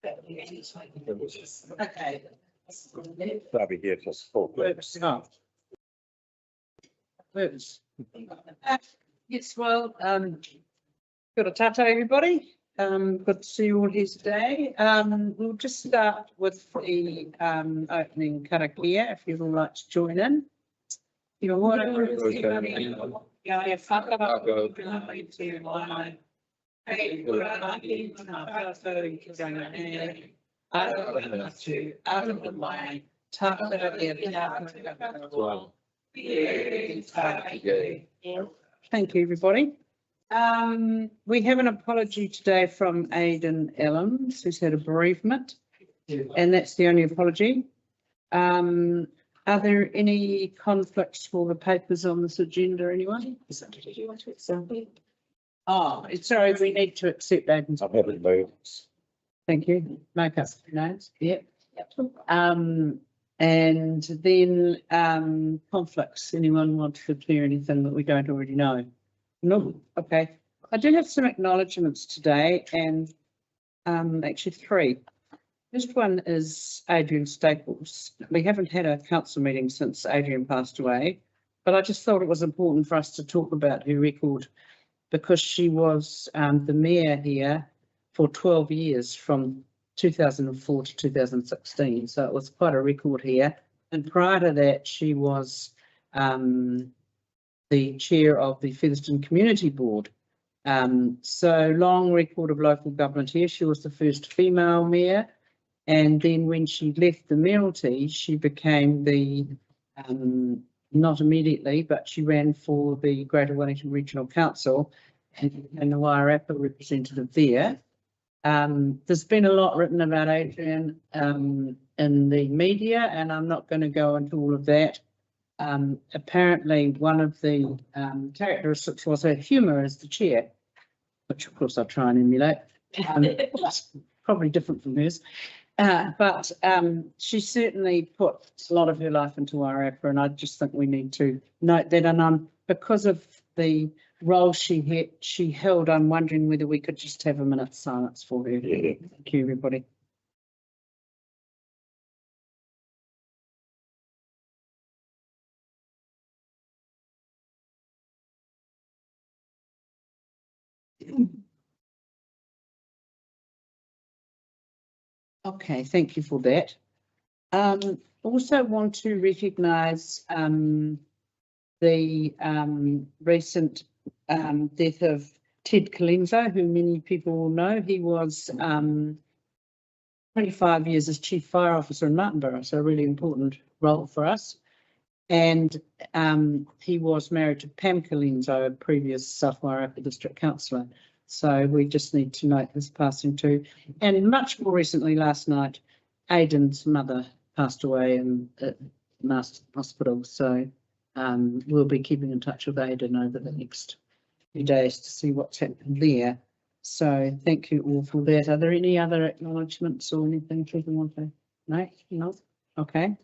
Okay. They'll be here for support. Yes, well, good a tata, everybody. Good to see you all here today. We'll just start with the opening karakia, if you'd all like to join in. Thank you, everybody. We have an apology today from Aidan Ellams, who's had a bereavement, and that's the only apology. Are there any conflicts for the papers on this agenda, anyone? Did you want to accept it? Oh, sorry, we need to accept Aidan's. I'm happy to move. Thank you. Make up notes. Yep. And then conflicts. Anyone want to declare anything that we don't already know? No. Okay. I do have some acknowledgements today, and actually three. First one is Adrian Staples. We haven't had a council meeting since Adrian passed away, but I just thought it was important for us to talk about her record because she was the mayor here for 12 years from 2004 to 2016. So it was quite a record here. And prior to that, she was the chair of the Featherston Community Board. So long record of local government here. She was the first female mayor. And then when she left the mayoralty, she became the, not immediately, but she ran for the Greater Wellington Regional Council and the Wairarapa representative there. There's been a lot written about Adrian in the media, and I'm not going to go into all of that. Apparently, one of the characteristics was her humour as the chair, which of course I'll try and emulate. Probably different from hers. But she certainly put a lot of her life into Wairarapa, and I just think we need to note that. And because of the role she held, I'm wondering whether we could just have a minute's silence for her. Yeah. Thank you, everybody. Okay, thank you for that. Also want to recognise the recent death of Ted Colenso, who many people will know. He was 25 years as Chief Fire Officer in Martinborough, so a really important role for us. And he was married to Pam Colenso, a previous South Wairarapa District Councillor. So we just need to note his passing too. And much more recently, last night, Aidan's mother passed away at Marston Hospital. So we'll be keeping in touch with Aidan over the next few days to see what's happened there. So thank you all for that. Are there any other acknowledgements or anything people want to? No? Okay.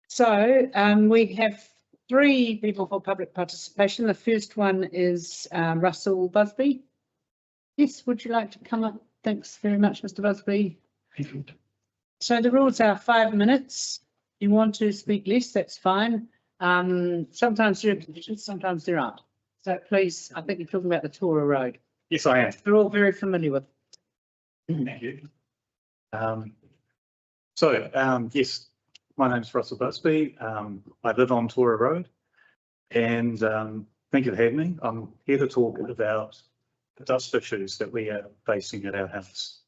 So we have three people for public participation. The first one is Russell Busby. Yes, would you like to come up? Thanks very much, Mr. Busby. So the rules are 5 minutes. If you want to speak less, that's fine. Sometimes there are conditions, sometimes there aren't. So please, I think you're talking about the Tora Road. Yes, I am. We're all very familiar with. Thank you. Yes, my name's Russell Busby. I live on Tora Road, and thank you for having me. I'm here to talk about the dust issues that we are facing at our house.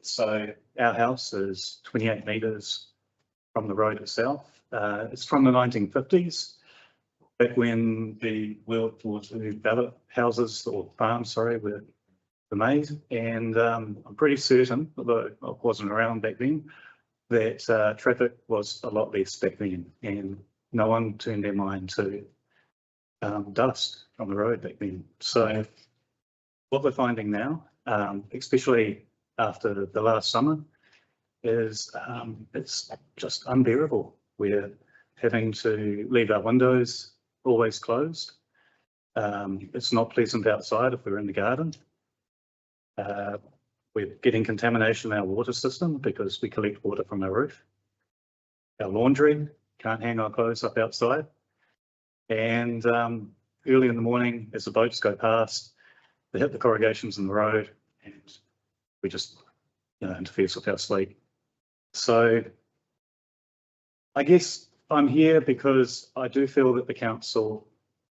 So our house is 28 metres from the road itself. It's from the 1950s, back when the World War II ballot houses or farms, sorry, were made. And I'm pretty certain, although I wasn't around back then, that traffic was a lot less back then, and no one turned their mind to dust on the road back then. So what we're finding now, especially after the last summer, is it's just unbearable. We're having to leave our windows always closed. It's not pleasant outside if we're in the garden. We're getting contamination in our water system because we collect water from our roof. Our laundry, can't hang our clothes up outside. And early in the morning, as the boats go past, they hit the corrugations in the road and we just, interferes with our sleep. So I guess I'm here because I do feel that the council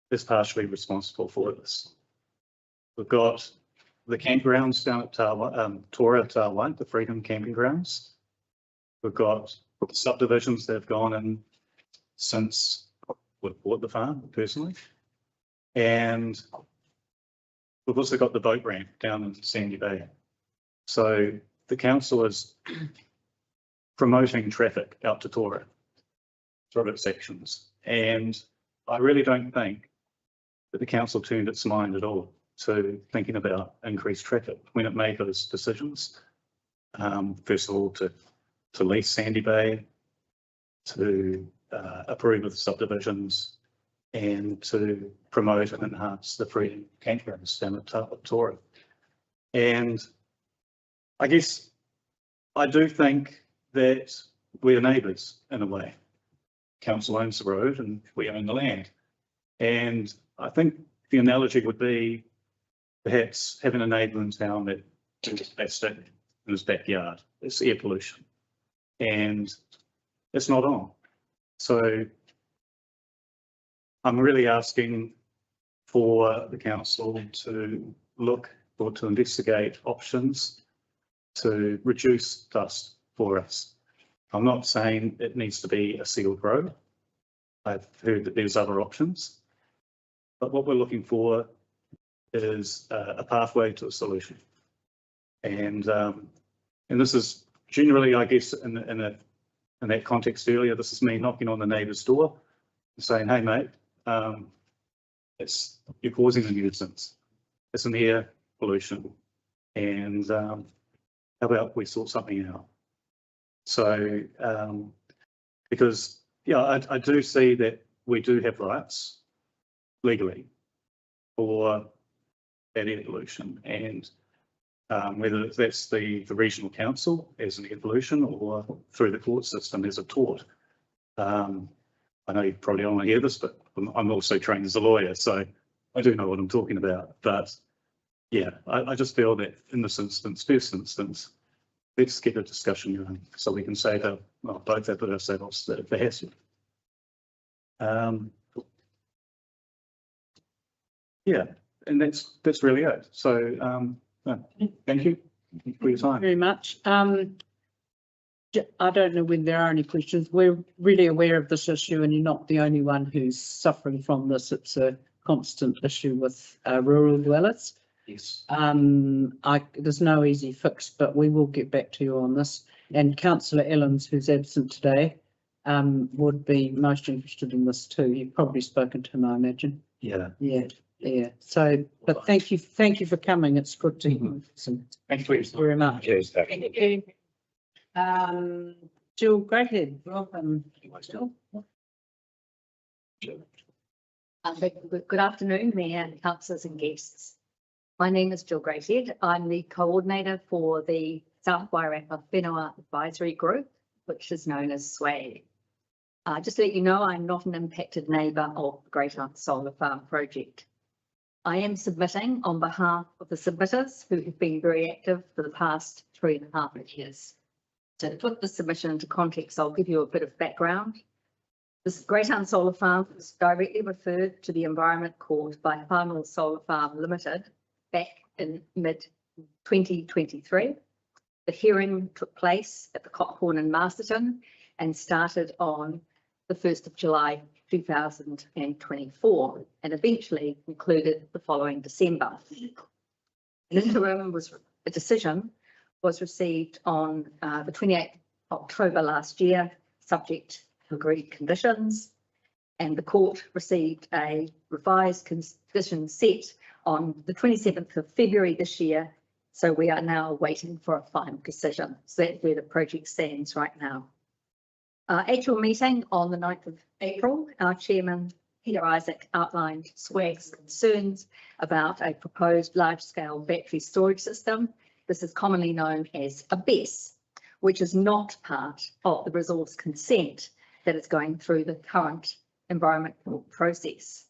is partially responsible for this. We've got the campgrounds down at Tora, the Freedom Camping Grounds. We've got the subdivisions that have gone in since we've bought the farm personally. And we've also got the boat ramp down in Sandy Bay. So the council is promoting traffic out to Tora through its sections. And I really don't think that the council turned its mind at all to thinking about increased traffic when it made those decisions. First of all, to lease Sandy Bay, to approve of the subdivisions, and to promote and enhance the Freedom Campgrounds down at Tora. And I guess I do think that we're neighbours in a way. Council owns the road and we own the land. And I think the analogy would be perhaps having a neighbour in town that drinks plastic in his backyard. It's air pollution. And it's not on. So I'm really asking for the council to look or to investigate options to reduce dust for us. I'm not saying it needs to be a sealed road. I've heard that there's other options, but what we're looking for is a pathway to a solution. And this is generally, I guess, in that context earlier, this is me knocking on the neighbour's door and saying, hey mate, you're causing a nuisance. It's an air pollution. And how about we sort something out? So, because, yeah, I do see that we do have rights legally for that air pollution, and whether that's the regional council as an air pollution or through the court system as a tort. I know you probably don't want to hear this, but I'm also trained as a lawyer, so I do know what I'm talking about. But yeah, I just feel that in this instance, first instance, let's get a discussion going so we can say that, well, both of ourselves that the hassle. Yeah, and that's really it. So thank you for your time. Very much. I don't know when there are any questions. We're really aware of this issue and you're not the only one who's suffering from this. It's a constant issue with rural dwellers. Yes. There's no easy fix, but we will get back to you on this. And Councillor Ellens, who's absent today, would be most interested in this too. You've probably spoken to him, I imagine. Yeah. Yeah. So, but thank you for coming. It's good to hear. Thank you Very much. Cheers, Dave. Thank you. Jill Greathead, welcome. Jill. Good afternoon, Mayor, councillors and guests. My name is Jill Greathead. I'm the coordinator for the South Wairarapa Whenua Advisory Group, which is known as SWAG. Just to let you know, I'm not an impacted neighbour of the Great Hunt Solar Farm project. I am submitting on behalf of the submitters who have been very active for the past 3.5 years. To put the submission into context, I'll give you a bit of background. This Great Hunt Solar Farm was directly referred to the Environment Court by Whanua Solar Farm Limited back in mid-2023. The hearing took place at the Cockhorn in Masterton and started on the 1st of July 2024 and eventually concluded the following December. An interim decision was received on the 28th of October last year, subject to agreed conditions, and the court received a revised condition set on the 27th of February this year. So we are now waiting for a final decision. So that's where the project stands right now. At your meeting on the 9th of April, our chairman, Peter Isaac, outlined SWAG's concerns about a proposed large-scale battery storage system This is commonly known as a BESS, which is not part of the resource consent that is going through the current environmental process.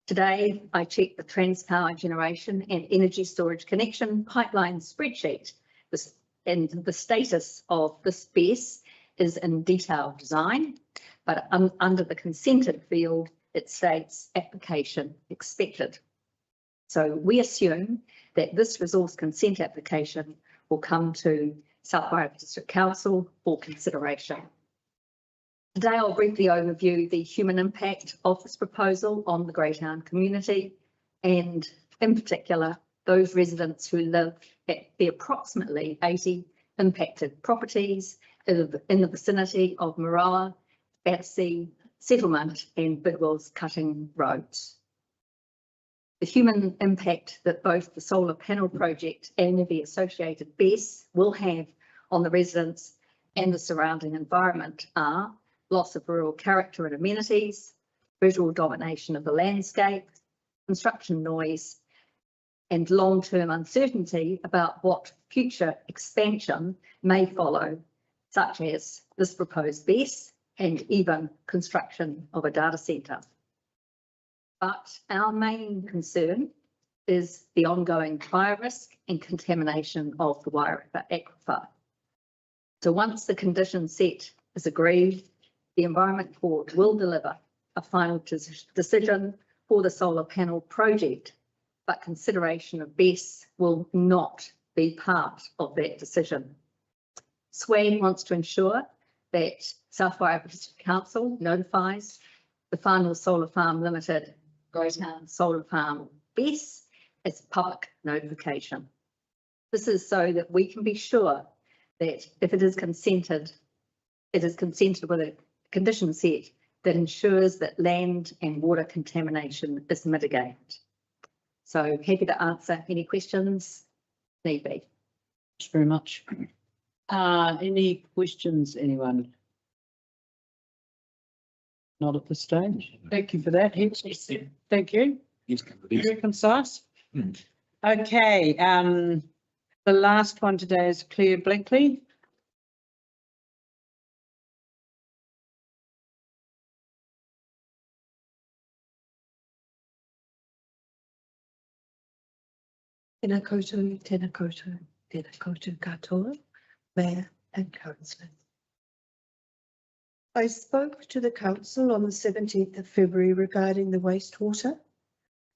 Today, I checked the Transpower generation and energy storage connection pipeline spreadsheet, and the status of this BESS is in detailed design, but under the consented field, it states application expected. So we assume that this resource consent application will come to South Wairarapa District Council for consideration. Today, I'll briefly overview the human impact of this proposal on the Greytown community, and in particular, those residents who live at the approximately 80 impacted properties in the vicinity of Moroa, Battersea Settlement and Bidwell's Cutting Roads. The human impact that both the solar panel project and the associated BESS will have on the residents and the surrounding environment are loss of rural character and amenities, visual domination of the landscape, construction noise, and long-term uncertainty about what future expansion may follow, such as this proposed BESS and even construction of a data centre. But our main concern is the ongoing fire risk and contamination of the Wairarapa aquifer. So once the condition set is agreed, the Environment Board will deliver a final decision for the solar panel project, but consideration of BESS will not be part of that decision. SWAN wants to ensure that South Wairarapa District Council notifies the Whānau Solar Farm Limited Greytown Solar Farm BESS as public notification. This is so that we can be sure that if it is consented with a condition set that ensures that land and water contamination is mitigated. So happy to answer any questions need be. Thanks very much. Any questions, anyone? Not at this stage. Thank you for that. Thank you. Very concise. Okay, the last one today is Claire Blinkley. Tēnā koutou katoa, Mayor and Councillor. I spoke to the council on the 17th of February regarding the wastewater,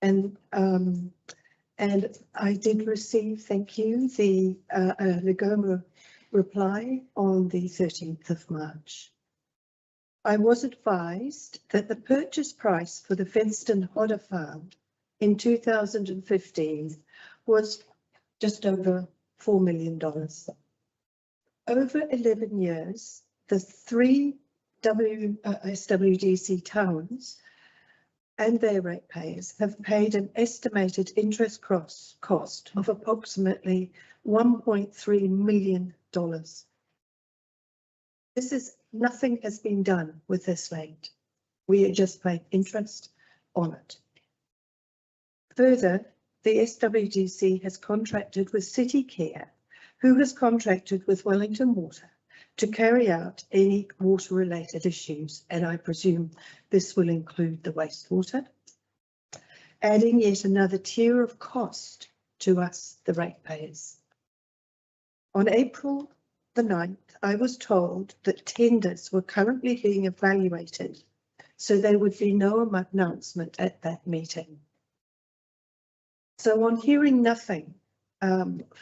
and I did receive, thank you, the Legoma reply on the 13th of March. I was advised that the purchase price for the Fenceston Hodder Farm in 2015 was just over $4 million. Over 11 years, the three SWDC towns and their ratepayers have paid an estimated interest cost of approximately $1.3 million. Nothing has been done with this land. We just paid interest on it. Further, the SWDC has contracted with City Care, who has contracted with Wellington Water to carry out any water-related issues, and I presume this will include the wastewater, adding yet another tier of cost to us, the ratepayers. On April the 9th, I was told that tenders were currently being evaluated, so there would be no announcement at that meeting. So on hearing nothing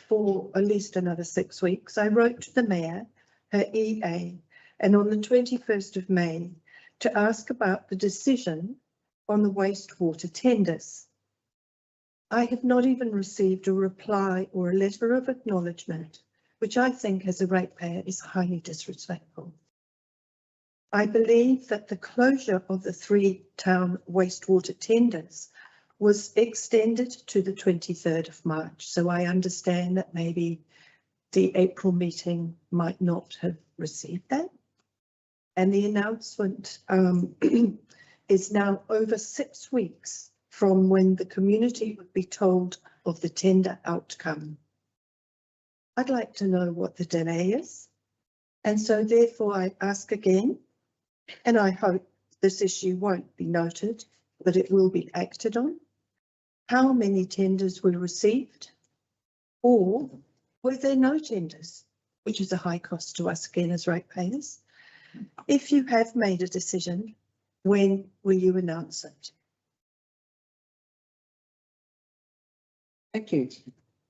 for at least another 6 weeks, I wrote to the Mayor, her EA, and on the 21st of May to ask about the decision on the wastewater tenders. I have not even received a reply or a letter of acknowledgement, which I think as a ratepayer is highly disrespectful. I believe that the closure of the 3 town wastewater tenders was extended to the 23rd of March. So I understand that maybe the April meeting might not have received that. And the announcement is now over 6 weeks from when the community would be told of the tender outcome. I'd like to know what the delay is. And so therefore I ask again, and I hope this issue won't be noted, but it will be acted on. How many tenders were received? Or were there no tenders, which is a high cost to us again as ratepayers? If you have made a decision, when will you announce it? Thank you.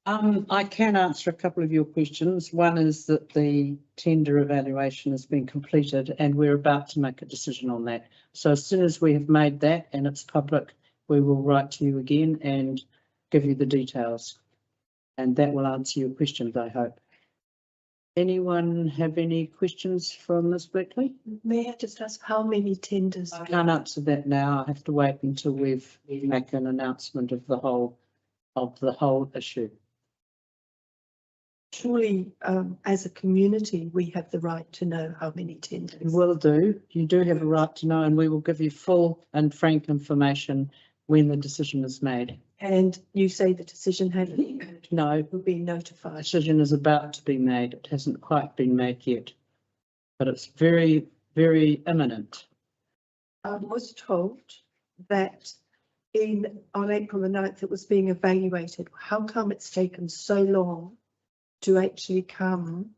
I can answer a couple of your questions. One is that the tender evaluation has been completed and we're about to make a decision on that. So as soon as we have made that and it's public, we will write to you again and give you the details. And that will answer your questions, I hope. Anyone have any questions from Ms. Blackley? May I just ask how many tenders? I can't answer that now. I have to wait until we've made an announcement of the whole issue. Surely, as a community, we have the right to know how many tenders. Will do. You do have a right to know, and we will give you full and frank information when the decision is made. And you say the decision had No, will be the notified. decision is about to be made. It hasn't quite been made yet, but it's very, very imminent. I was told that on April the 9th, it was being evaluated. How come it's taken so long to actually come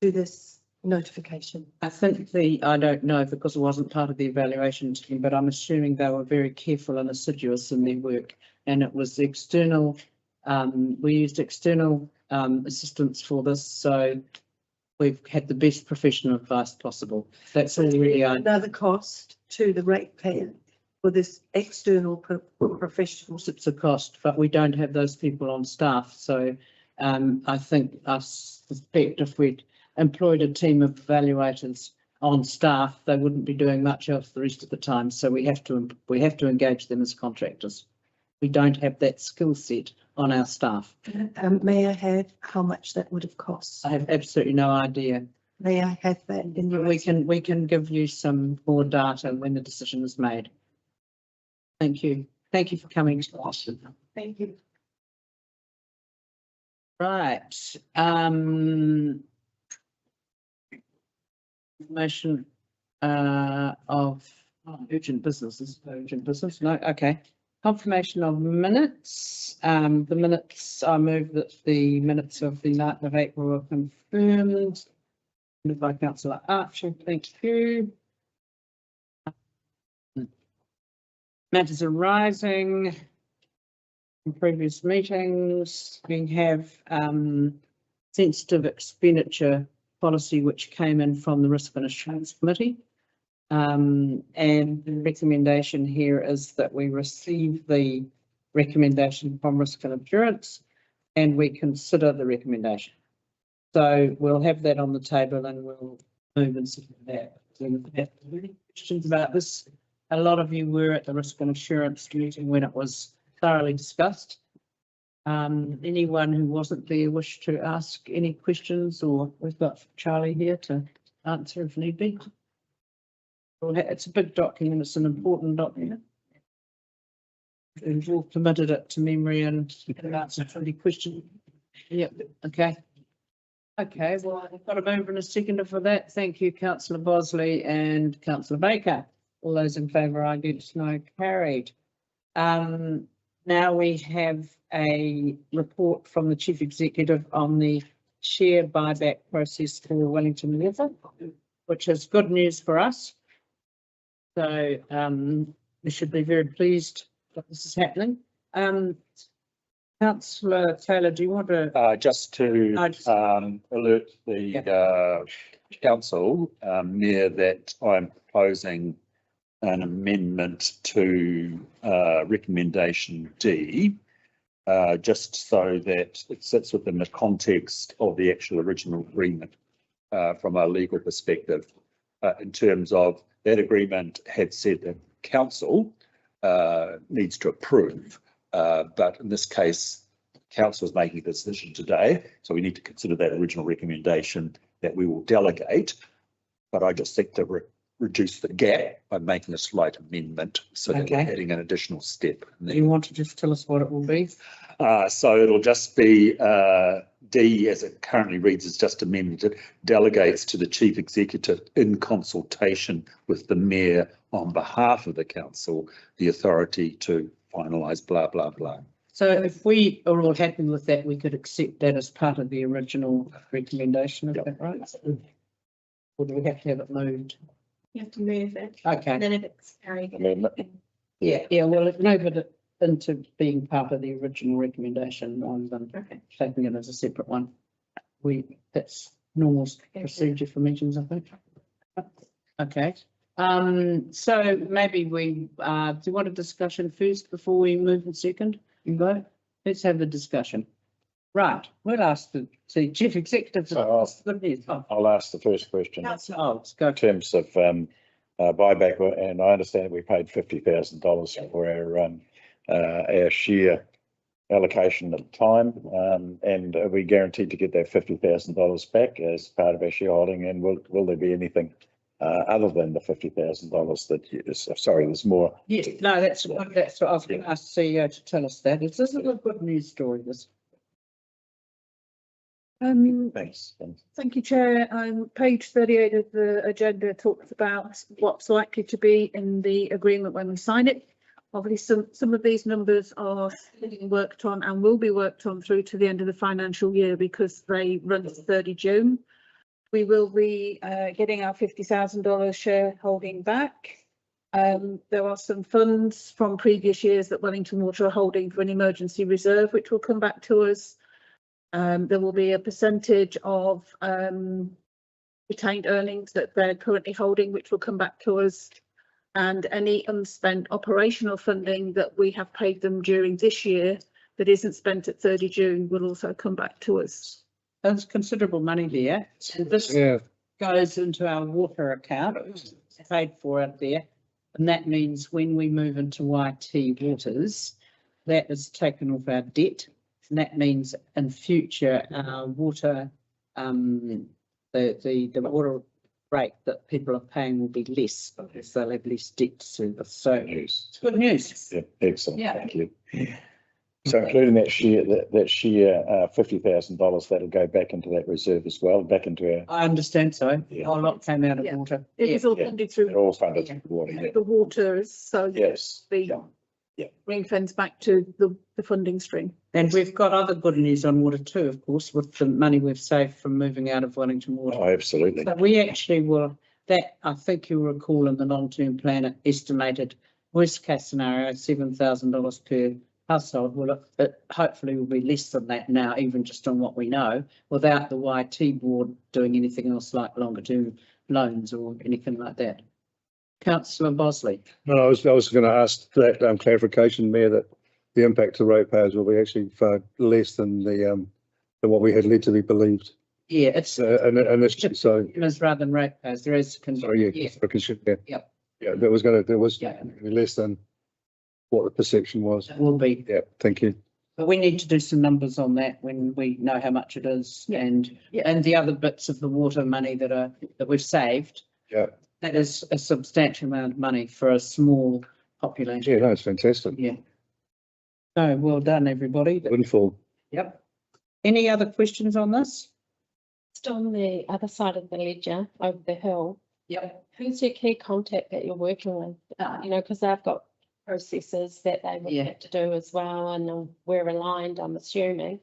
to this notification? I think I don't know because it wasn't part of the evaluation team, but I'm assuming they were very careful and assiduous in their work. And it was external, we used external assistance for this. So we've had the best professional advice possible. That's all really. Another cost to the ratepayer for this external professional. It's a cost, but we don't have those people on staff. So I suspect if we'd employed a team of evaluators on staff, they wouldn't be doing much else the rest of the time. So we have to engage them as contractors. We don't have that skill set on our staff. May I have how much that would have cost? I have absolutely no idea. May I have that in your? We can give you some more data when the decision is made. Thank you. Thank you for coming to us. Thank you. Right. Information of urgent business. Is it urgent business? No. Okay. Confirmation of minutes. The minutes, I move that the minutes of the 9th of April are confirmed. Moved by Councillor Archer. Thank you. Matters arising from previous meetings. We have sensitive expenditure policy which came in from the Risk and Assurance Committee. And the recommendation here is that we receive the recommendation from Risk and Assurance and we consider the recommendation. So we'll have that on the table and we'll move and see that. Any questions about this? A lot of you were at the Risk and Assurance meeting when it was thoroughly discussed. Anyone who wasn't there wish to ask any questions, or we've got Charlie here to answer if need be. It's a big document, it's an important document. We've all committed it to memory and answered any question. Yep, okay. Okay, well, I've got a move and a seconder for that. Thank you, Councillor Bosley and Councillor Baker. All those in favour, against, no, carried. Now we have a report from the Chief Executive on the share buyback process for Wellington Leather, which is good news for us. So we should be very pleased that this is happening. Councillor Taylor, do you want to? Just to alert the council, Mayor, that I'm proposing an amendment to recommendation D, just so that it sits within the context of the actual original agreement from a legal perspective, in terms of that agreement had said that council needs to approve, but in this case, council is making a decision today, so we need to consider that original recommendation that we will delegate. But I just think to reduce the gap by making a slight amendment, so that we're adding an additional step. Do you want to just tell us what it will be? So it'll just be D, as it currently reads, is just amended, delegates to the chief executive in consultation with the mayor on behalf of the council, the authority to finalise blah, blah, blah. So if we are all happy with that, we could accept that as part of the original recommendation, is that right? Or do we have to have it moved? You have to move it, Okay, and then if it's carried. yeah, well, move it into being part of the original recommendation rather than Okay. taking it as a separate one. That's normal procedure for meetings, I think. Okay, so maybe we, do you want a discussion first before we move in second? You go, let's have the discussion. Right, we'll ask the chief executive. So I'll ask the first question. Oh, let's go. In terms of buyback, and I understand we paid $50,000 for our share allocation at the time, and are we guaranteed to get that $50,000 back as part of our shareholding? And will there be anything other than the $50,000 that sorry, there's more? Yes, no, that's what I was going to ask the CEO to tell us that. This isn't a good news story, this. Thanks. Thank you, Chair. Page 38 of the agenda talks about what's likely to be in the agreement when we sign it. Obviously, some of these numbers are being worked on and will be worked on through to the end of the financial year because they run to 30 June. We will be getting our $50,000 shareholding back. There are some funds from previous years that Wellington Water are holding for an emergency reserve, which will come back to us. There will be a percentage of retained earnings that they're currently holding, which will come back to us. And any unspent operational funding that we have paid them during this year that isn't spent at 30 June will also come back to us. There's considerable money there. And this goes into our water account, it's paid for out there. And that means when we move into YT Waters, that is taken off our debt. And that means in future, our water, the water rate that people are paying will be less because they'll have less debt to service. So it's good news. Yeah, excellent. Yeah. Thank you. So including that share, $50,000, that'll go back into that reserve as well, back into our, I understand so. Yeah. A lot came out of Yeah. water. It was all Yeah. funded it through all funded through water. Yeah. the waters, so Yes. the Yeah. ring fence back to the funding stream. And we've got other good news on water too, of course, with the money we've saved from moving out of Wellington Water. Oh, absolutely. So we actually will, that I think you'll recall in the long-term plan it estimated worst case scenario, $7,000 per household. Well, it hopefully will be less than that now, even just on what we know, without the YT board doing anything else like longer term loans or anything like that. Councillor Bosley. No, I was going to ask that clarification, Mayor, that the impact to ratepayers will be actually far less than than what we had led to be believed. Yeah, it's Initially, so rather than ratepayers, there is. sorry, Yeah. yeah, Yep. yeah, there was Yeah. less than what the perception was. It will be. Yeah, thank you. But we need to do some numbers on that when we know how much it is Yeah. and the other bits of the water money that we've saved. Yeah. That is a substantial amount of money for a small population. Yeah, no, it's fantastic. Yeah. So well done, everybody. Windfall. Yep. Any other questions on this? Just on the other side of the ledger, over the hill, Yep. who's your key contact that you're working with? You know, because they've got processes that they would Yeah. have to do as well, and we're aligned, I'm assuming,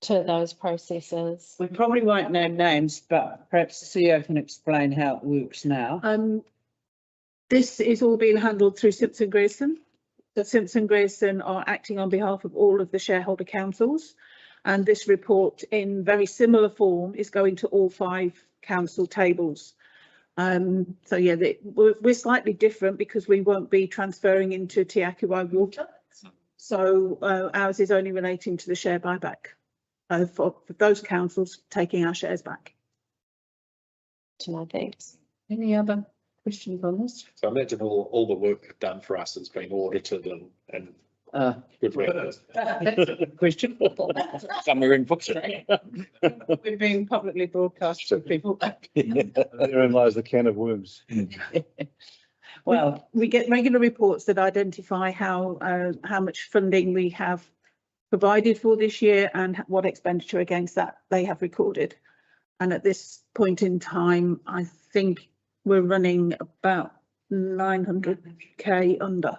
to those processes. We probably won't name names, but perhaps the CEO can explain how it works now. This is all being handled through Simpson Grayson. The Simpson Grayson are acting on behalf of all of the shareholder councils. And this report in very similar form is going to all 5 council tables. So yeah, we're slightly different because we won't be transferring into Te Akiwai Water. So ours is only relating to the share buyback for those councils taking our shares back. To my thanks. Any other questions on this? So I imagine all the work they've done for us has been audited and good records. That's a good question. Somewhere in books. We're being publicly broadcast to people. Therein lies the can of worms. Well, We get regular reports that identify how much funding we have provided for this year and what expenditure against that they have recorded. And at this point in time, I think we're running about 900k under.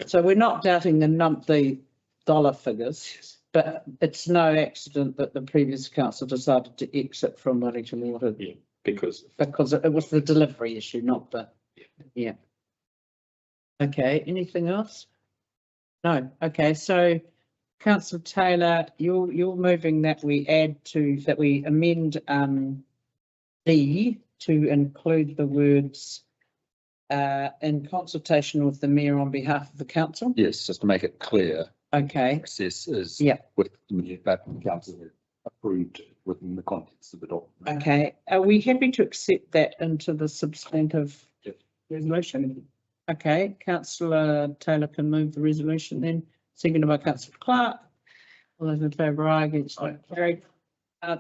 So we're not doubting the dollar figures, but it's no accident that the previous council decided to exit from Wellington Water Yeah, because it was the delivery issue, not the, yeah. Okay, anything else? No, okay, so Councillor Taylor, you're moving that we amend D to include the words in consultation with the mayor on behalf of the council. Yes, just to make it clear, Okay, access is yeah, with the mayor, but the council approved within the context of the document. okay. Are we happy to accept that into the substantive Yep. resolution? Okay, Councillor Taylor can move the resolution then, seconded by Councillor Clark. All those in favour, aye, against, carried.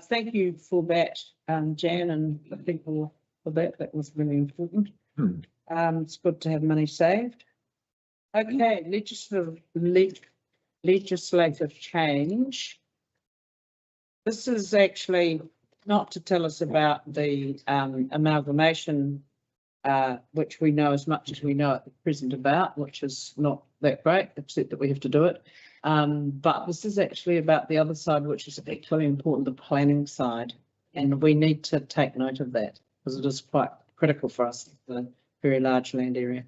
Thank you for that, Jan, and the people for that. That was really important. It's good to have money saved. Okay, legislative change. This is actually not to tell us about the amalgamation, which we know as much as we know at the present about, which is not that great, except that we have to do it. But this is actually about the other side, which is equally important, the planning side. And we need to take note of that because it is quite critical for us, the very large land area.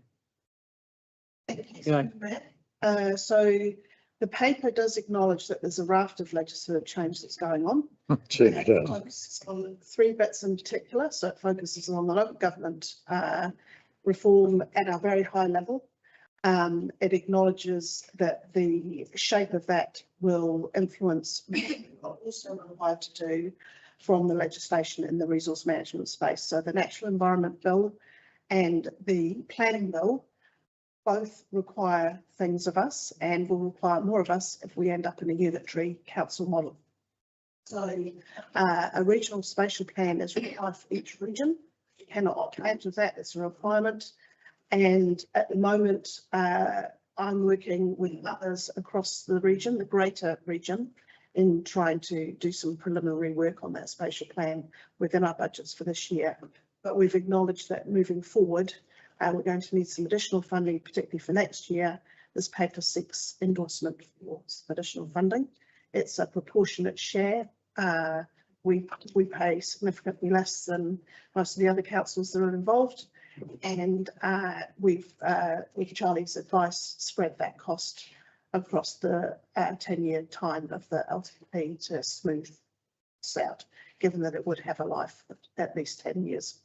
So the paper does acknowledge that there's a raft of legislative change that's going on. Certainly It does. focuses on three bits in particular. So it focuses on the local government reform at a very high level. It acknowledges that the shape of that will influence what we're also required to do from the legislation in the resource management space. So the Natural Environment Bill and the Planning Bill both require things of us and will require more of us if we end up in a unitary council model. So a regional spatial plan is required for each region. You cannot opt out of that, it's a requirement. And at the moment, I'm working with others across the region, the greater region, in trying to do some preliminary work on that spatial plan within our budgets for this year. But we've acknowledged that moving forward, we're going to need some additional funding, particularly for next year. This paper seeks endorsement for some additional funding. It's a proportionate share. We pay significantly less than most of the other councils that are involved. And we've, with Charlie's advice, spread that cost across the 10-year time of the LTP to smooth this out, given that it would have a life of at least 10 years.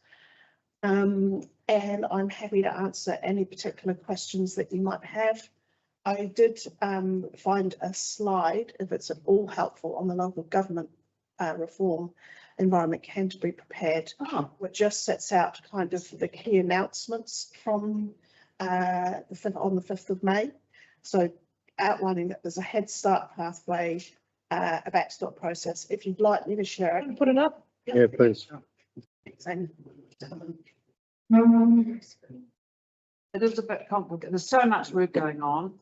And I'm happy to answer any particular questions that you might have. I did find a slide, if it's at all helpful, on the local government reform environment can to be prepared, which just sets out kind of the key announcements from on the 5th of May. So outlining that there's a Head Start pathway, a backstop process. If you'd like me to share it. Put it up. Yeah, please. It is a bit complicated. There's so much work going on.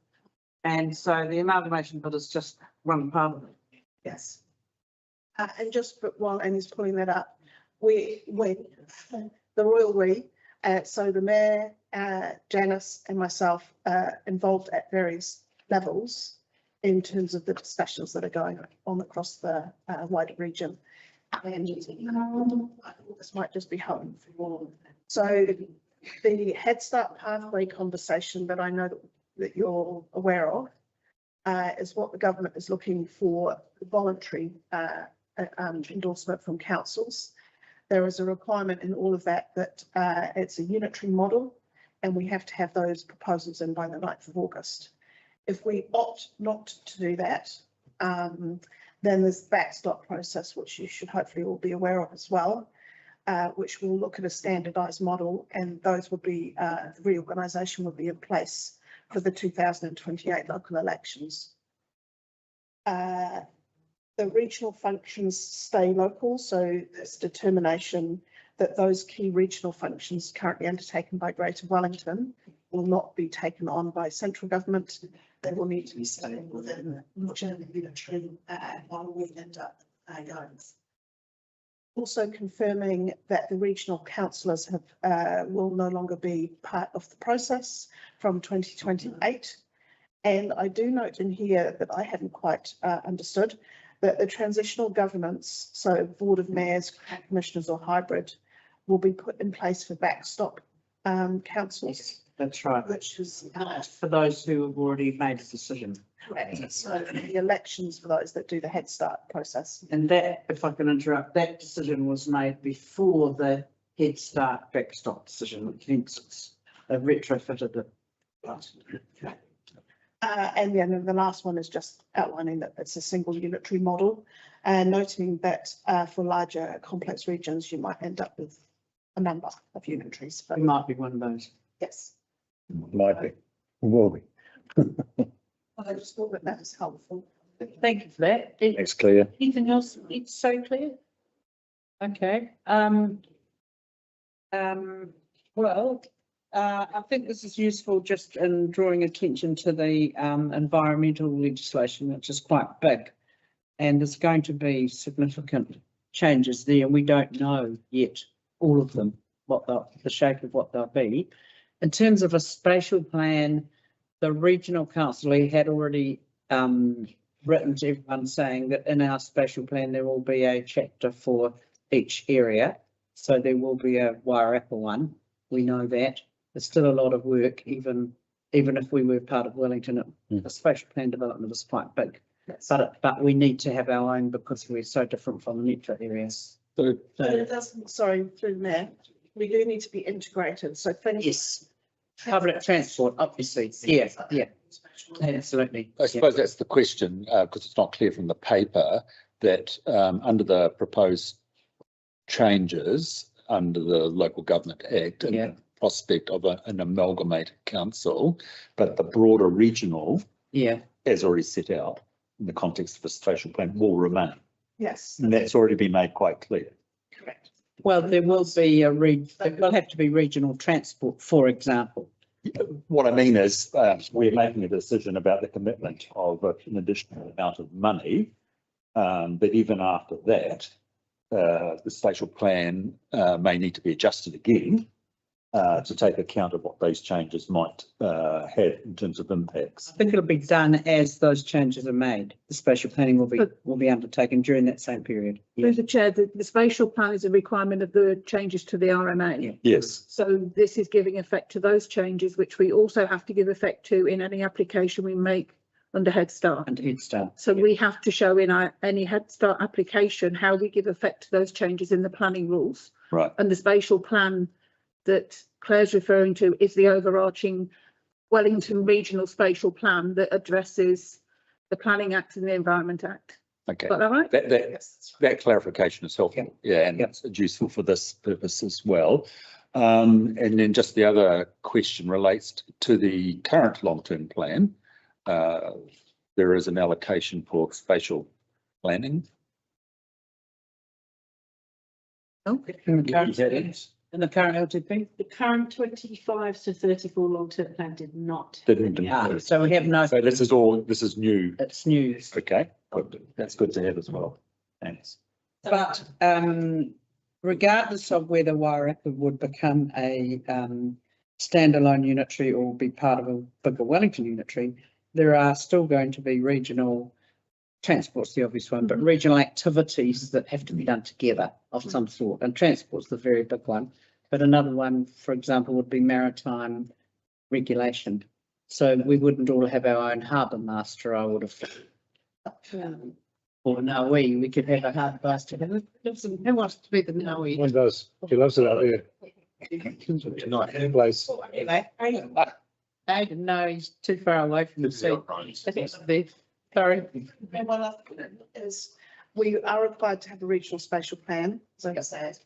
And so the amalgamation bill is just one part of it. Yes. And just while Annie's pulling that up, we the Royal We, so the Mayor, Janice and myself are involved at various levels in terms of the discussions that are going on across the wider region. And this might just be helpful for you all. So the Head Start pathway conversation that I know that you're aware of is what the government is looking for, voluntary endorsement from councils. There is a requirement in all of that it's a unitary model and we have to have those proposals in by the 9th of August. If we opt not to do that, then there's the backstop process, which you should hopefully all be aware of as well, which will look at a standardised model, and those will be, the reorganisation will be in place for the 2028 local elections. The regional functions stay local, so there's determination that those key regional functions currently undertaken by Greater Wellington will not be taken on by central government. They will need to be staying within whichever unitary while we end up guidance. Also confirming that the regional councillors will no longer be part of the process from 2028. And I do note in here that I hadn't quite understood that the transitional governance, so Board of Mayors, Commissioners or hybrid, will be put in place for backstop councils. That's right. Which is For those who have already made a decision. correct. So the elections for those that do the Head Start process. And that, if I can interrupt, that decision was made before the Head Start backstop decision, which hence they retrofitted it. And then the last one is just outlining that it's a single unitary model and noting that for larger complex regions, you might end up with a number of unitaries. But It might be one of those. yes, Might be, will be. I just thought that was helpful. Thank you for that. It's clear. Anything else it's so clear? Okay, well, I think this is useful just in drawing attention to the environmental legislation, which is quite big. And there's going to be significant changes there, and we don't know yet all of them, what the shape of what they'll be. In terms of a spatial plan, the regional council had already written to everyone saying that in our spatial plan there will be a chapter for each area. So there will be a Wairarapa one. We know that. There's still a lot of work, even if we were part of Wellington. The spatial plan development is quite big, but we need to have our own because we're so different from the metro areas. But it doesn't, sorry, through the mayor, we do need to be integrated. So things. Yes. Public transport, obviously. Yeah, absolutely. I suppose that's the question, because it's not clear from the paper that under the proposed changes under the Local Government Act and the prospect of an amalgamated council, but the broader regional, as already set out in the context of a spatial plan, will remain. Yes. And that's already been made quite clear. Correct. Well, there will be there will have to be regional transport, for example. What I mean is we're making a decision about the commitment of an additional amount of money. But even after that, the spatial plan may need to be adjusted again to take account of what those changes might have in terms of impacts. I think it'll be done as those changes are made. The spatial planning will be undertaken during that same period. Through the chair, the spatial plan is a requirement of the changes to the RMA. Yes. So this is giving effect to those changes, which we also have to give effect to in any application we make under Head Start. And Head Start. So we have to show in any Head Start application how we give effect to those changes in the planning rules. Right. And the spatial plan that Claire's referring to is the overarching Wellington Regional Spatial Plan that addresses the Planning Act and the Environment Act. Okay. Got that right? That clarification is helpful. Yeah, and it's useful for this purpose as well. And then just the other question relates to the current long-term plan. There is an allocation for spatial planning. In the current LTP? The current 25 to 34 long-term plan did not. So we have no. So this is new. It's new. Okay, good. That's good to have as well. Thanks. But regardless of whether Wairarapa would become a standalone unitary or be part of a bigger Wellington unitary, there are still going to be regional transport's the obvious one, but regional activities that have to be done together of some sort. And transport's the very big one. But another one, for example, would be maritime regulation. So we wouldn't all have our own harbour master, I would have thought. Or no, we could have a harbour master. Who wants to be the Noe? One does. She loves it out there. Place. I didn't know he's too far away from the sea. Sorry. And one other thing is we are required to have a regional spatial plan, as I said.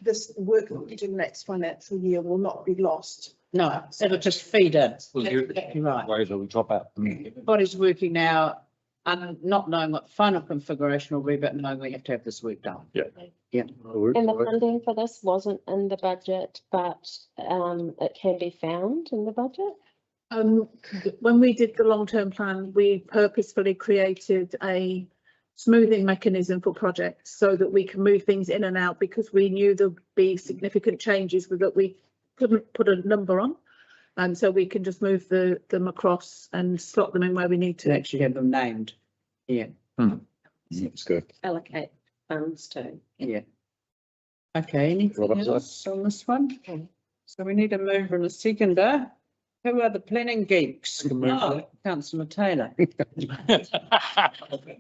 This work that we do next financial year will not be lost. No, it'll just feed in. Exactly right. Ways will drop out. Everybody's working now and not knowing what the final configuration will be, but knowing we have to have this work done. And the funding for this wasn't in the budget, but it can be found in the budget. When we did the long-term plan, we purposefully created a smoothing mechanism for projects so that we can move things in and out, because we knew there'd be significant changes that we couldn't put a number on. And so we can just move them across and slot them in where we need To to. actually have them named. Yeah, That's good. Allocate funds to. yeah. Okay, anything Well, else on this one? So we need a mover and a seconder. Who are the planning geeks? I can move Oh, that. Councillor Taylor.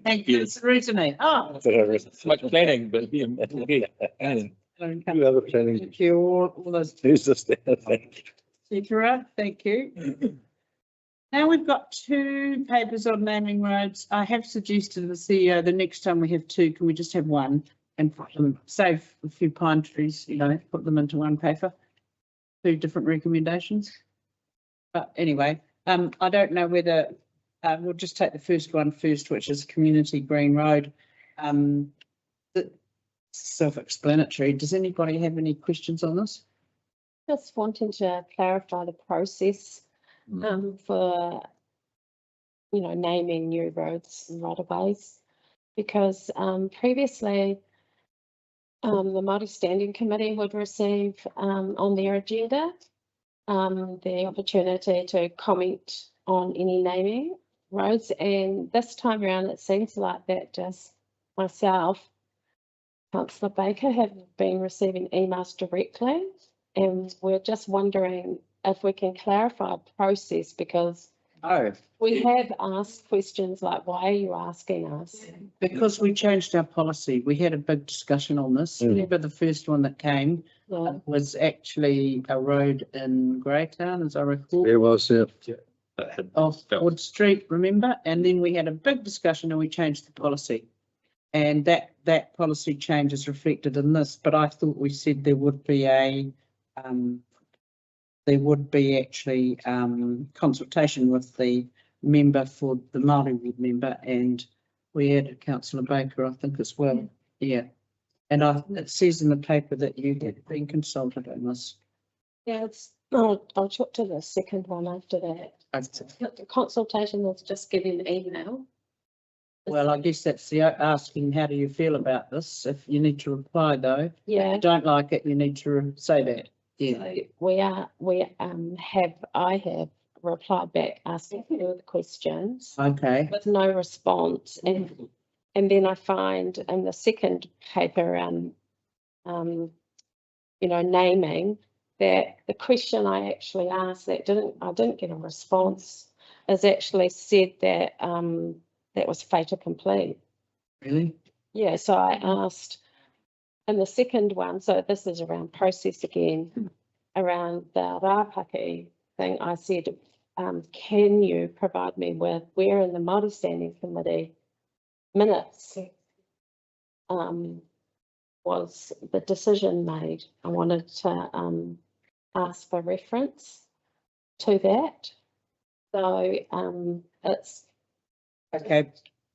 Thank you, Susan. Oh. Much planning, but yeah. Who other planning? Thank you, all those. Who's this there? Cetera, thank you. Now we've got two papers on naming roads. I have suggested to the CEO, the next time we have two, can we just have one and put them, save a few pine trees, you know, put them into one paper? Two different recommendations. But anyway, I don't know whether, we'll just take the first one first, which is Community Green Road. Self-explanatory. Does anybody have any questions on this? Just wanting to clarify the process for, you know, naming new roads and right of ways, because previously the Māori Standing Committee would receive on their agenda the opportunity to comment on any naming roads, and this time around it seems like that just myself, Councillor Baker, have been receiving emails directly, and we're just wondering if we can clarify a process, because Oh, we have asked questions like, why are you asking us? because we changed our policy. We had a big discussion on this. Remember the first one that came Yeah. was actually a road in Greytown, as I recall. There was, yeah. Off Wood Street, remember? And then we had a big discussion and we changed the policy. And that policy change is reflected in this, but I thought we said there would be actually consultation with the member for the Māori Wood member, and we added Councillor Baker, I think, as well. Yeah. And it says in the paper that you had been consulted on this. Yeah, I'll talk to the second one after that. The consultation was just given an email. Well, I guess that's the asking, how do you feel about this? If you need to reply though. If Yeah. you don't like it, you need to say that. Yeah. So I have replied back asking further questions Okay. with no response, and then I find in the second paper naming, that the question I actually asked that I didn't get a response is actually said that that was fait accompli. Really? Yeah, so I asked in the second one, so this is around process again, around the Rāpaki thing, I said, can you provide me with where in the Māori Standing Committee minutes was the decision made? I wanted to ask for reference to that. So it's. Okay.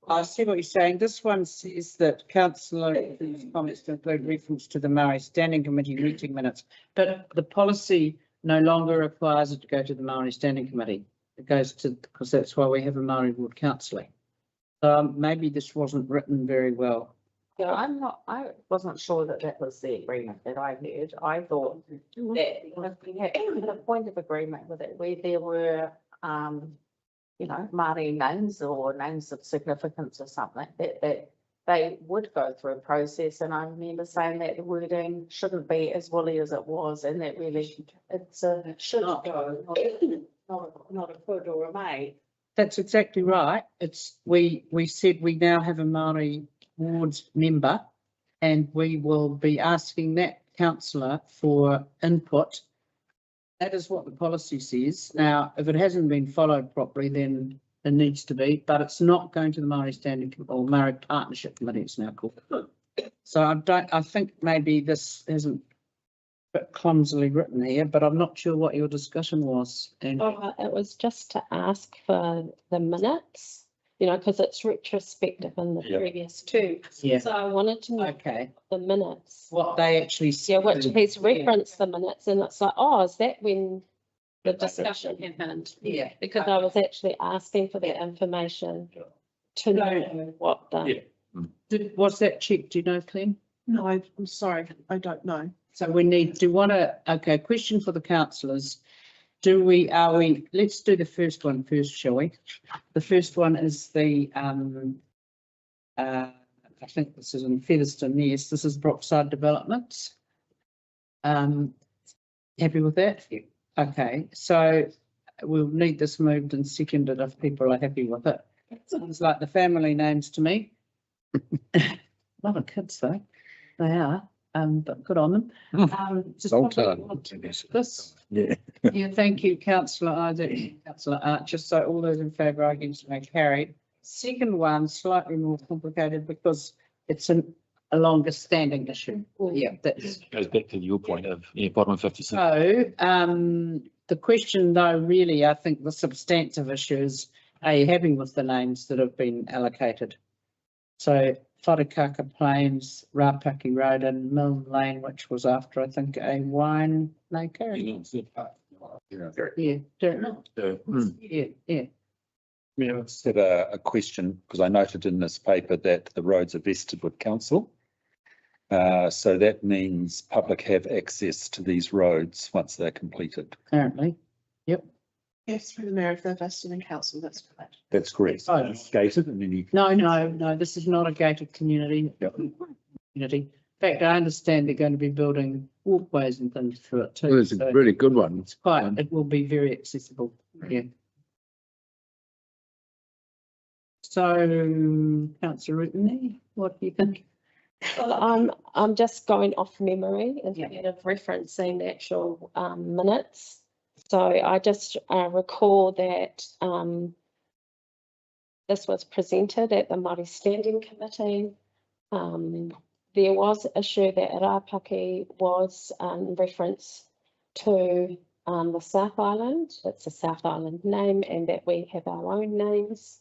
I see what you're saying. This one says that councillor comments to include reference to the Māori Standing Committee meeting minutes, but the policy no longer requires it to go to the Māori Standing Committee. It goes to, because that's why we have a Māori Ward councillor. Maybe this wasn't written very well. Yeah, I wasn't sure that that was the agreement that I heard. I thought that if we had a point of agreement with it, where there were, Māori names or names of significance or something, that they would go through a process. And I remember saying that the wording shouldn't be as woolly as it was, and that really should go, not a could or a may. That's exactly right. We said we now have a Māori Wards member, and we will be asking that councillor for input. That is what the policy says. Now, if it hasn't been followed properly, then it needs to be, but it's not going to the Māori Standing or Māori Partnership Committee, it's now called. So I think maybe this isn't a bit clumsily written here, but I'm not sure what your discussion was. And It was just to ask for the minutes you know, because it's retrospective in the Yeah. previous two. Yeah. So I wanted to know Okay, the minutes. what they actually Yeah, said. which he's referenced the minutes and it's like, oh, is that when the discussion happened? Yeah. Because I was actually asking for that information to know what the. Was that checked, do you know, Clem? No, I'm sorry, I don't know. So we need, okay, question for the councillors. Let's do the first one first, shall we? The first one is the, I think this is in Featherston, yes, this is Brookside Developments. Happy with that? Yeah. Okay, so we'll need this moved and seconded if people are happy with it. Sounds like the family names to me. Lot of kids though, they are, but good on them. Just Long probably time. want to miss this. Yeah. Yeah, thank you, councillor Isaac, councillor Archer. So all those in favour, against, may carried. Second one, slightly more complicated because it's a longer standing issue. Yeah, that's. Goes back to your point of, bottom of 56. So, the question though, really, I think the substantive issue is, are you happy with the names that have been allocated? So Wharekaka Plains, Rapaki Road and Milne Lane, which was after, I think, a wine maker. Yeah, yeah. Yeah, I just had a question because I noted in this paper that the roads are vested with council. So that means public have access to these roads once they're completed. Apparently, yep. Yes, through the mayor if they're vested in council, that's correct. That's correct. Oh. It's gated and then you. No, this is not a gated community. Community. In fact, I understand they're going to be building walkways and things through it too. Well, it's a so really good one. it's quite, it will be very accessible, yeah. So, councillor Rutten, what do you think? Well, I'm just going off memory instead of referencing the actual minutes. So I just recall that this was presented at the Māori Standing Committee. There was an issue that Rapaki was in reference to the South Island. It's a South Island name and that we have our own names.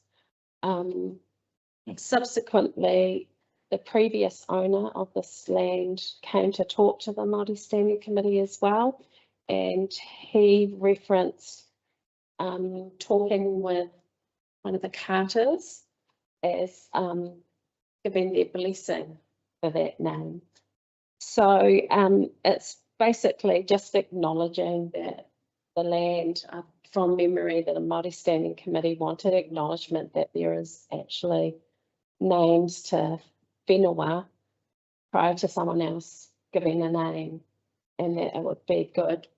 Subsequently, the previous owner of this land came to talk to the Māori Standing Committee as well. And he referenced talking with one of the Carters as giving their blessing for that name. So it's basically just acknowledging that the land, from memory, that the Māori Standing Committee wanted acknowledgement that there is actually names to whenua prior to someone else giving a name, and that it would be good,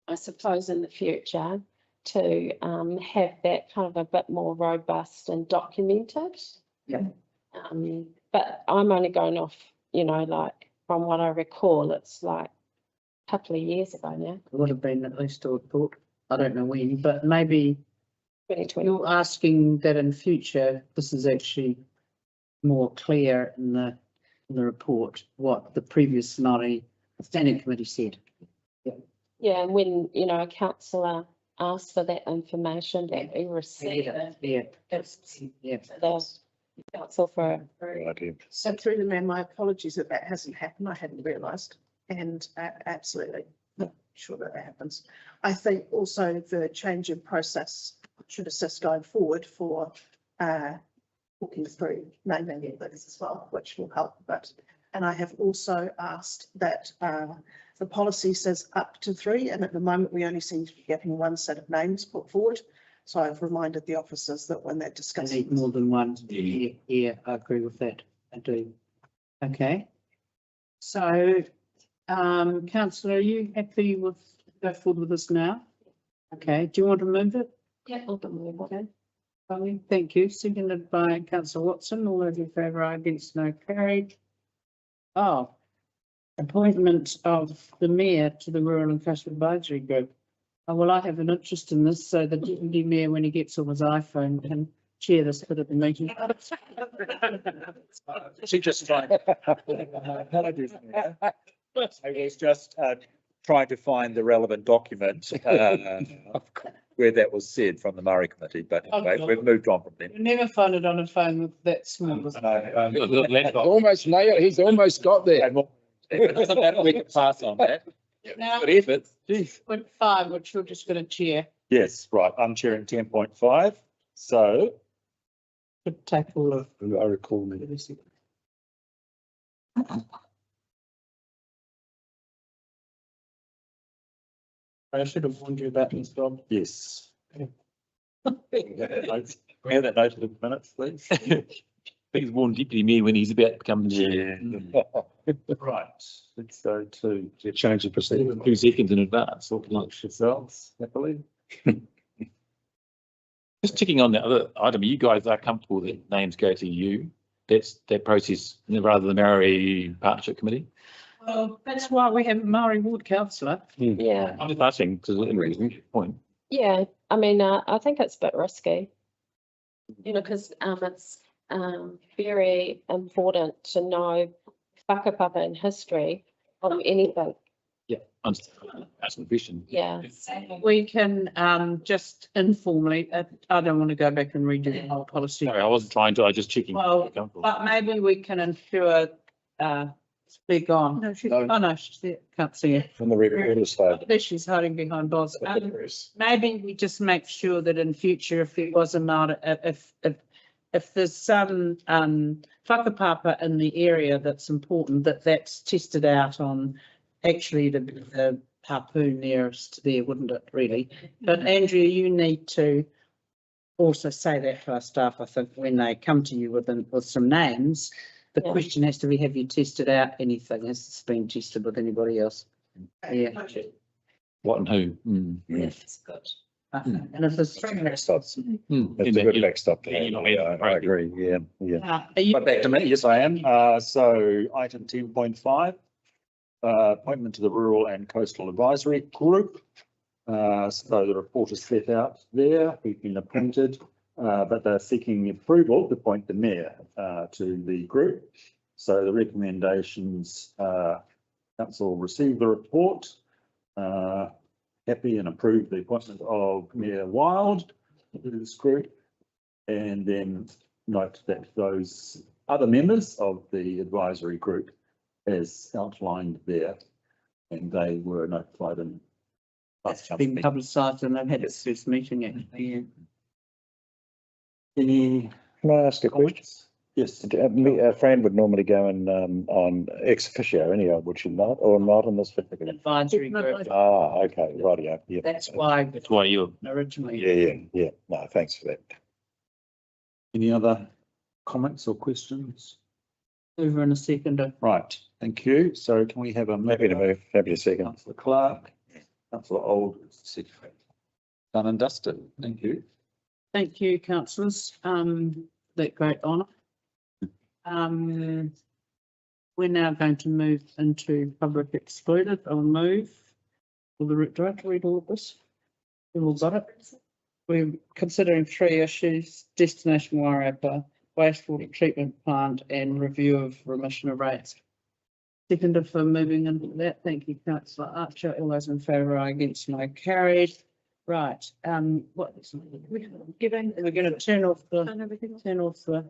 I suppose, in the future to have that kind of a bit more robust and documented. Yeah. But I'm only going off, like from what I recall, it's like a couple of years ago now. It would have been at least a report. I don't know when, but maybe 2020. you're asking that in future, this is actually more clear in the report, what the previous Māori Standing Committee said. Yeah, and when, a councillor asked for that information that we received it, Yeah, the council for. So through the mayor, my apologies that that hasn't happened. I hadn't realised. And absolutely not sure that happens. I think also the change in process should assist going forward for walking through naming things as well, which will help a bit. And I have also asked that the policy says up to 3, and at the moment we only seem to be getting one set of names put forward. So I've reminded the officers that when they're I discussing. need more than one. Yeah, I agree with that. I do. Okay. So, councillor, are you happy with go forward with this now? Okay. Do you want to move it? Yeah, I'll move it. Okay. Fine, thank you. Seconded by councillor Watson. All those in favour, against, no carried. Oh, appointment of the mayor to the Rural and Coastal Advisory Group. Oh, well, I have an interest in this, so the deputy mayor, when he gets on his iPhone, can chair this bit of the meeting. She just tried. Apologies. I was just trying to find the relevant document, where that was said from the Murray Committee, but anyway, Okay. we've moved on from them. You never find it on a phone with that small. Almost nailed, he's almost got there. It doesn't matter, we can pass on that. Now, Good effort. 10.5, which you're just going to chair, Yes, right, I'm chairing 10.5, so could take all of. I recall me. I should have warned you about this, Bob. yes. Can we have that noted in the minutes, please? He's warned Deputy Mayor when he's about to become the Yeah. chair. Right, let's go to Change the procedure. 2 seconds in advance. launch yourselves, happily. Just checking on the other item, you guys are comfortable that names go to you? That's that process rather than the Maori Partnership Committee? Well, that's why we have a Maori Ward councillor. Yeah, I'm just asking because in reason point. yeah. I mean, I think it's a bit risky. You know, because it's very important to know whakapapa and history of anything. Yeah, I'm just asking a question. Yeah. We can just informally, I don't want to go back and redo the whole policy. Sorry, I wasn't trying to, I was just checking. Well, but maybe we can ensure, speak on. No, she's. Oh, no, she's there, can't see her. From the reporter's side. There she's hiding behind Boz. Maybe we just make sure that in future, if it was a Maori, if there's some whakapapa in the area that's important, that's tested out on actually the harpoon nearest there, wouldn't it, really? But Andrea, you need to also say that to our staff, I think, when they come to you with some names. The Yeah. question has to be, have you tested out anything? Has this been tested with anybody else? Yeah. What and who? Yes, good. And if there's. Backstop. It's a good backstop. there. I agree, yeah. Are you, Right, back to me, yes, I am. So item 10.5, appointment to the Rural and Coastal Advisory Group. So the report is set out there, we've been appointed, but they're seeking approval to appoint the mayor to the group. So the recommendations, council received the report, happy and approve the appointment of Mayor Wild to this group. And then note that those other members of the advisory group as outlined there, and they were notified in. that's been publicised and they've had its first meeting actually, yeah. Any Can I ask a question? comments? Yes. Fran would normally go in on ex officio anyhow, would she not, or not in this particular? Advisory group, Ah, okay, rightio, yeah. that's why That's why you're. originally. Yeah. No, thanks for that. Any other comments or questions? Over in a second. Right, thank you. So can we have a? Happy to move, happy to second. Councillor Clark, Councillor Old, secretary. Done and dusted, thank you. Thank you, councillors. That great honour. We're now going to move into public excluded. I'll move. Will the director read all of this? We've all got it. We're considering 3 issues: destination Wairarapa, wastewater treatment plant, and review of remission of rates. Seconded for moving into that. Thank you, councillor Archer. All those in favour, aye. Against, no, carried. Right, what, we're going to turn off the